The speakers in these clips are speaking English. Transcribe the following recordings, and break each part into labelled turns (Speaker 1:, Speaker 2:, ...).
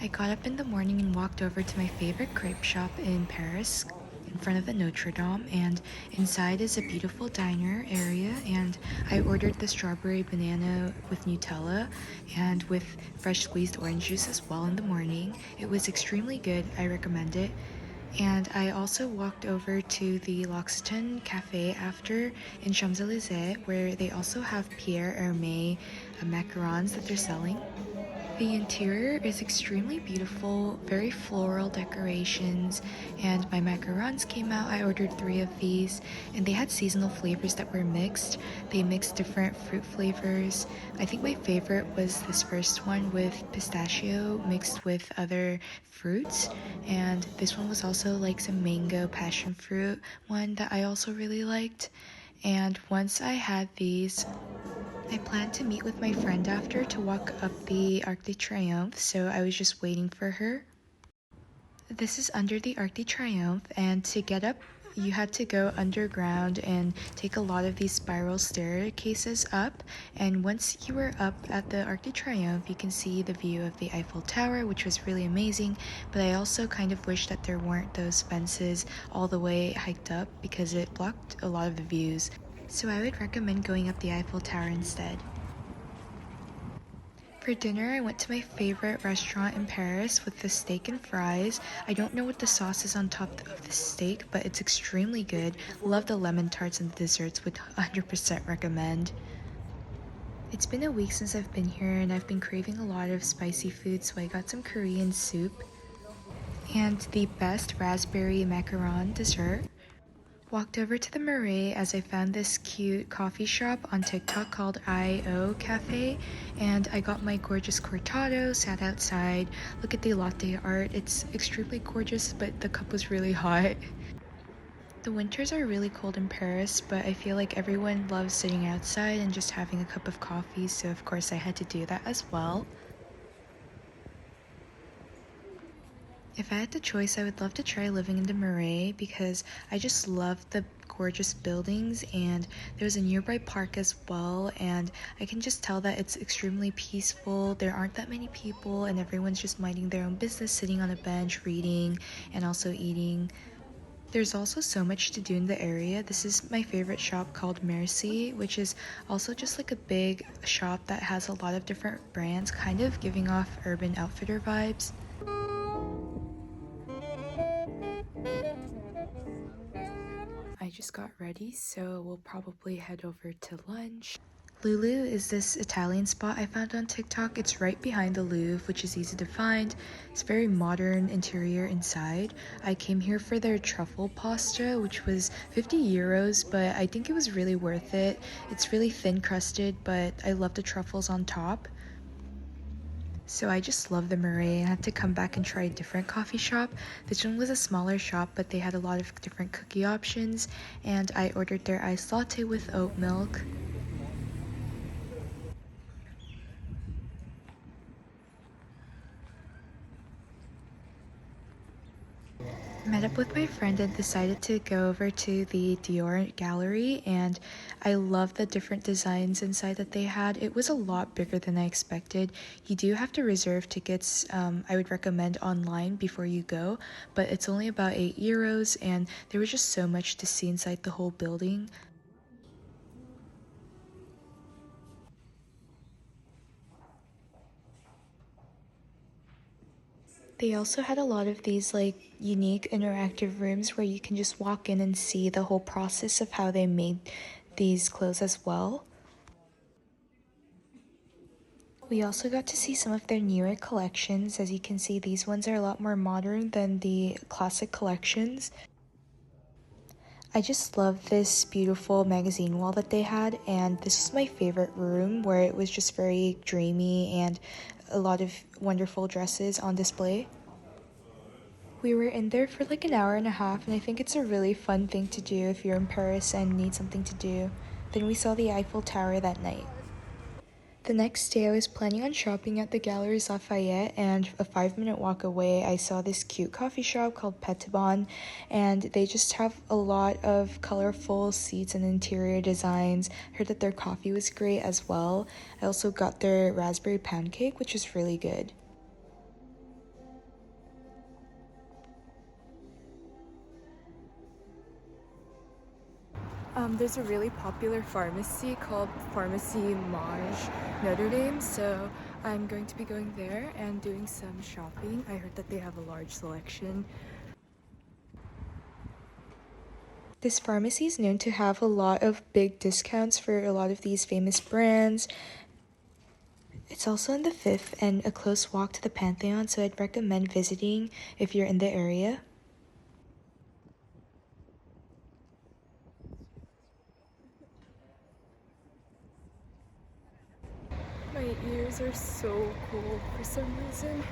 Speaker 1: I got up in the morning and walked over to my favorite crepe shop in Paris in front of the Notre Dame, and inside is a beautiful diner area, and I ordered the strawberry banana with Nutella and with fresh squeezed orange juice as well in the morning. It was extremely good. I recommend it. And I also walked over to the L'Occitane Cafe after in Champs-Élysées, where they also have Pierre Hermé macarons that they're selling. The interior is extremely beautiful, very floral decorations, and my macarons came out. I ordered 3 of these, and they had seasonal flavors that were mixed. They mixed different fruit flavors. I think my favorite was this first one with pistachio mixed with other fruits, and this one was also like some mango passion fruit one that I also really liked. And once I had these, I planned to meet with my friend after to walk up the Arc de Triomphe, so I was just waiting for her. This is under the Arc de Triomphe, and to get up, you had to go underground and take a lot of these spiral staircases up. And once you were up at the Arc de Triomphe, you can see the view of the Eiffel Tower, which was really amazing. But I also kind of wish that there weren't those fences all the way hiked up because it blocked a lot of the views. So I would recommend going up the Eiffel Tower instead. For dinner, I went to my favorite restaurant in Paris with the steak and fries. I don't know what the sauce is on top of the steak, but it's extremely good. Love the lemon tarts and the desserts, would 100% recommend. It's been a week since I've been here and I've been craving a lot of spicy food, so I got some Korean soup and the best raspberry macaron dessert. Walked over to the Marais as I found this cute coffee shop on TikTok called I.O. Cafe, and I got my gorgeous cortado, sat outside, look at the latte art. It's extremely gorgeous, but the cup was really hot. The winters are really cold in Paris, but I feel like everyone loves sitting outside and just having a cup of coffee, so of course I had to do that as well. If I had the choice, I would love to try living in the Marais because I just love the gorgeous buildings, and there's a nearby park as well, and I can just tell that it's extremely peaceful. There aren't that many people and everyone's just minding their own business, sitting on a bench, reading, and also eating. There's also so much to do in the area. This is my favorite shop called Marais, which is also just like a big shop that has a lot of different brands, kind of giving off Urban Outfitter vibes. I just got ready, so we'll probably head over to lunch. Lulu is this Italian spot I found on TikTok. It's right behind the Louvre, which is easy to find. It's very modern interior inside. I came here for their truffle pasta, which was 50 euros, but I think it was really worth it. It's really thin crusted, but I love the truffles on top. So I just love the Marais. I had to come back and try a different coffee shop. This one was a smaller shop, but they had a lot of different cookie options, and I ordered their iced latte with oat milk. Met up with my friend and decided to go over to the Dior gallery, and I love the different designs inside that they had. It was a lot bigger than I expected. You do have to reserve tickets. I would recommend online before you go, but it's only about 8 euros, and there was just so much to see inside the whole building. They also had a lot of these like unique interactive rooms where you can just walk in and see the whole process of how they made these clothes as well. We also got to see some of their newer collections. As you can see, these ones are a lot more modern than the classic collections. I just love this beautiful magazine wall that they had, and this was my favorite room where it was just very dreamy and a lot of wonderful dresses on display. We were in there for like an hour and a half, and I think it's a really fun thing to do if you're in Paris and need something to do. Then we saw the Eiffel Tower that night. The next day, I was planning on shopping at the Galeries Lafayette, and a 5-minute walk away, I saw this cute coffee shop called Petitbon, and they just have a lot of colorful seats and interior designs. Heard that their coffee was great as well. I also got their raspberry pound cake, which is really good. There's a really popular pharmacy called Pharmacy Mage Notre Dame, so I'm going to be going there and doing some shopping. I heard that they have a large selection. This pharmacy is known to have a lot of big discounts for a lot of these famous brands. It's also in the Fifth and a close walk to the Pantheon, so I'd recommend visiting if you're in the area. My ears are so cold for some reason.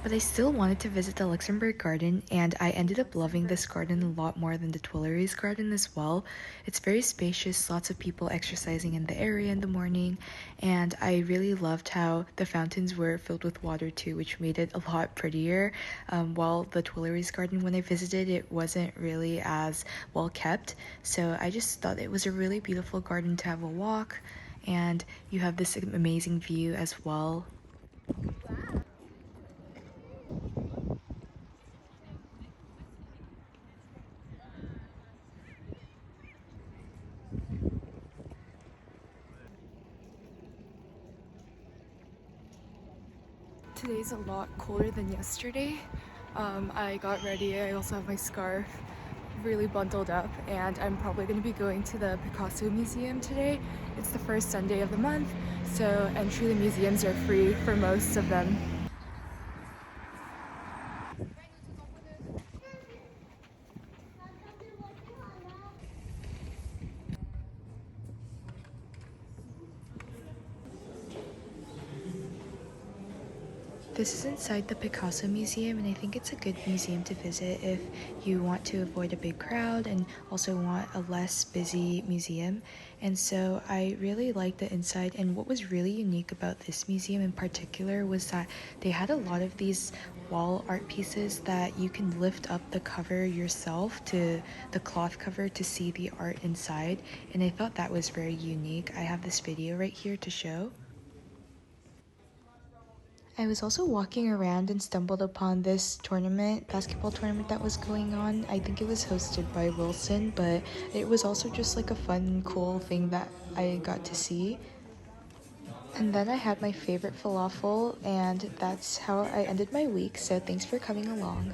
Speaker 1: But I still wanted to visit the Luxembourg Garden, and I ended up loving this garden a lot more than the Tuileries Garden as well. It's very spacious, lots of people exercising in the area in the morning, and I really loved how the fountains were filled with water too, which made it a lot prettier. While the Tuileries Garden, when I visited, it wasn't really as well kept, so I just thought it was a really beautiful garden to have a walk, and you have this amazing view as well. Today's a lot colder than yesterday. I got ready, I also have my scarf really bundled up, and I'm probably going to be going to the Picasso Museum today. It's the first Sunday of the month, so entry to the museums are free for most of them. This is inside the Picasso Museum, and I think it's a good museum to visit if you want to avoid a big crowd and also want a less busy museum. And so I really liked the inside, and what was really unique about this museum in particular was that they had a lot of these wall art pieces that you can lift up the cover yourself, to the cloth cover, to see the art inside, and I thought that was very unique. I have this video right here to show. I was also walking around and stumbled upon this basketball tournament that was going on. I think it was hosted by Wilson, but it was also just like a fun, cool thing that I got to see. And then I had my favorite falafel, and that's how I ended my week, so thanks for coming along.